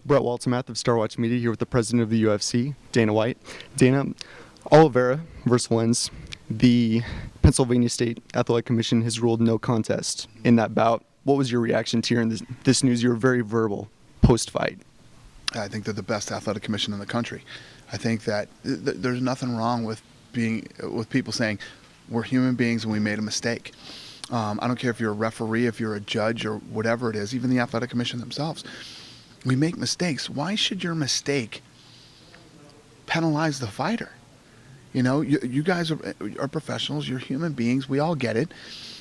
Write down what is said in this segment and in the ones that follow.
Brett Waltemath of Star Watch Media here with the president of the UFC, Dana White. Dana, Oliveira versus Lentz. The Pennsylvania State Athletic Commission has ruled no contest in that bout. What was your reaction to hearing this news? You were very verbal post-fight. I think they're the best athletic commission in the country. I think that there's nothing wrong with people saying we're human beings and we made a mistake. I don't care if you're a referee, if you're a judge, or whatever it is, even the athletic commission themselves. We make mistakes. Why should your mistake penalize the fighter? You know, you guys are professionals. You're human beings. We all get it.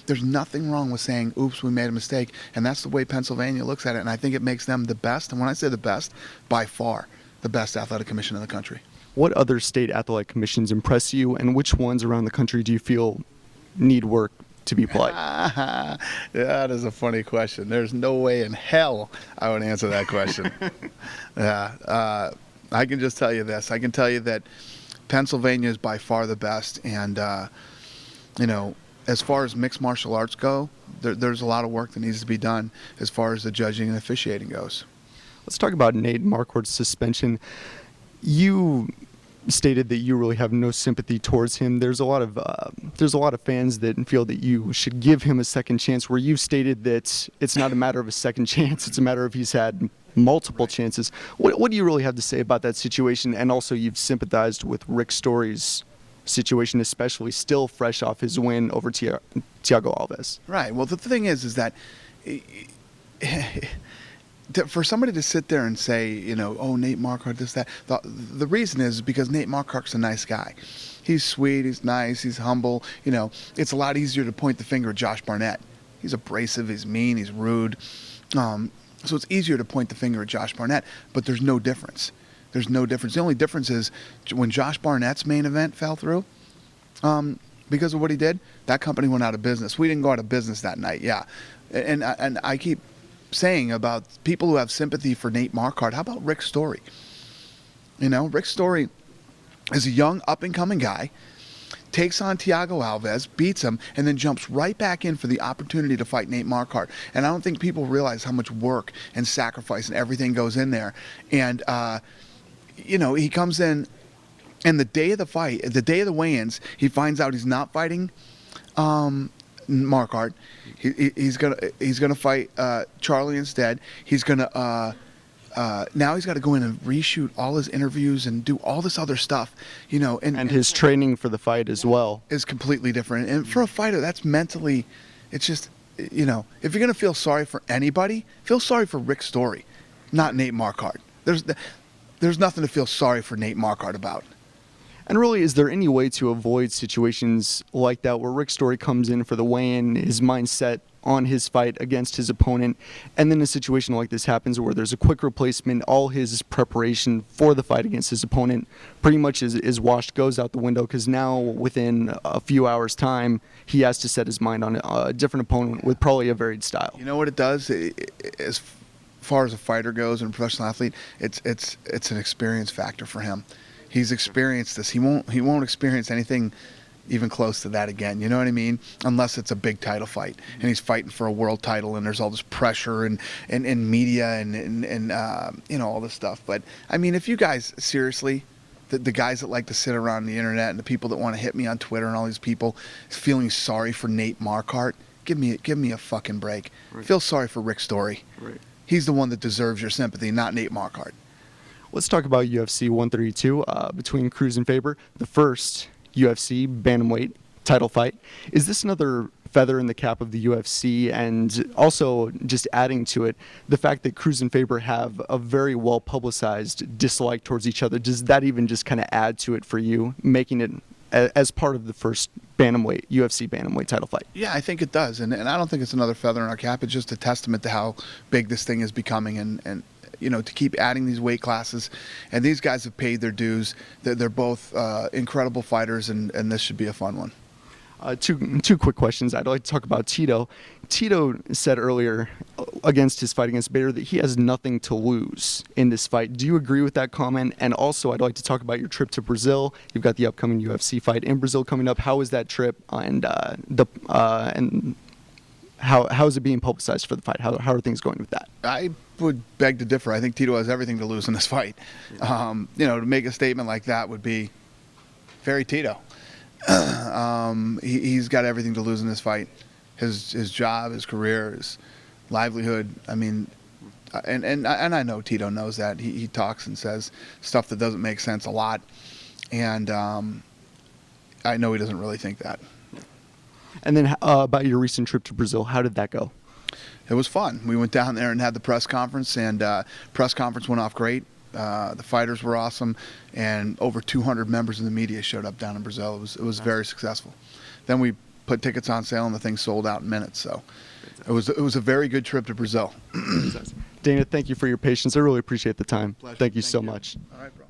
There's nothing wrong with saying, oops, we made a mistake. And that's the way Pennsylvania looks at it. And I think it makes them the best. And when I say the best, by far the best athletic commission in the country. What other state athletic commissions impress you, and which ones around the country do you feel need work to be polite? That is a funny question. There's no way in hell I would answer that question. I can just tell you this. I can tell you that Pennsylvania is by far the best. And, you know, as far as mixed martial arts go, there's a lot of work that needs to be done as far as the judging and officiating goes. Let's talk about Nate Marquardt's suspension. You stated that you really have no sympathy towards him. There's a lot of fans that feel that you should give him a second chance, where you've stated that it's not a matter of a second chance, it's a matter of he's had multiple chances. What do you really have to say about that situation? And also, you've sympathized with Rick Story's situation, especially still fresh off his win over Thiago Alves. Right. Well, the thing is that for somebody to sit there and say, you know, oh, Nate Marquardt, this, that, the reason is because Nate Marquardt's a nice guy. He's sweet, he's nice, he's humble. You know, it's a lot easier to point the finger at Josh Barnett. He's abrasive, he's mean, he's rude. So it's easier to point the finger at Josh Barnett, but there's no difference. There's no difference. The only difference is when Josh Barnett's main event fell through, because of what he did, that company went out of business. We didn't go out of business that night, yeah. And I keep saying about people who have sympathy for Nate Marquardt. How about Rick Story? You know, Rick Story is a young up-and-coming guy, takes on Thiago Alves, beats him, and then jumps right back in for the opportunity to fight Nate Marquardt. And I don't think people realize how much work and sacrifice and everything goes in there. And, you know, he comes in, and the day of the fight, the day of the weigh-ins, he finds out he's not fighting Marquardt. He's gonna fight Charlie instead. He's gonna now he's got to go in and reshoot all his interviews and do all this other stuff, you know. And his training for the fight as well is completely different. And for a fighter, that's mentally, it's just, you know, if you're gonna feel sorry for anybody, feel sorry for Rick Story, not Nate Marquardt. There's nothing to feel sorry for Nate Marquardt about. And really, is there any way to avoid situations like that where Rick Story comes in for the weigh-in, his mind set on his fight against his opponent, and then a situation like this happens where there's a quick replacement, all his preparation for the fight against his opponent pretty much is washed, goes out the window, because now within a few hours' time, he has to set his mind on a different opponent with probably a varied style? You know what it does? As far as a fighter goes and a professional athlete, it's an experience factor for him. He's experienced this. He won't experience anything even close to that again. You know what I mean? Unless it's a big title fight and he's fighting for a world title and there's all this pressure and media and you know, all this stuff. But I mean, if you guys seriously, the guys that like to sit around the internet and the people that want to hit me on Twitter and all these people feeling sorry for Nate Marquardt, give me a fucking break. Right. Feel sorry for Rick Story. Right. He's the one that deserves your sympathy, not Nate Marquardt. Let's talk about UFC 132 between Cruz and Faber, the first UFC Bantamweight title fight. Is this another feather in the cap of the UFC? And also, just adding to it, the fact that Cruz and Faber have a very well-publicized dislike towards each other, does that even just kind of add to it for you, making it as part of the first Bantamweight, UFC Bantamweight title fight? Yeah, I think it does. And I don't think it's another feather in our cap. It's just a testament to how big this thing is becoming, and you know, to keep adding these weight classes. And these guys have paid their dues. They're both incredible fighters, and this should be a fun one. Two quick questions. I'd like to talk about Tito. Tito said earlier against his fight against Bader that he has nothing to lose in this fight. Do you agree with that comment? And also, I'd like to talk about your trip to Brazil. You've got the upcoming UFC fight in Brazil coming up. How is that trip? And How is it being publicized for the fight? How are things going with that? I would beg to differ. I think Tito has everything to lose in this fight. To make a statement like that would be very Tito. He's got everything to lose in this fight. His job, his career, his livelihood. I mean, and I know Tito knows that. He talks and says stuff that doesn't make sense a lot, and I know he doesn't really think that. And then about your recent trip to Brazil, how did that go? It was fun. We went down there and had the press conference, and press conference went off great. The fighters were awesome, and over 200 members of the media showed up down in Brazil. It was very successful. Then we put tickets on sale, and the thing sold out in minutes. So it was a very good trip to Brazil. Dana, thank you for your patience. I really appreciate the time. Pleasure. Thank you so much. All right, bro.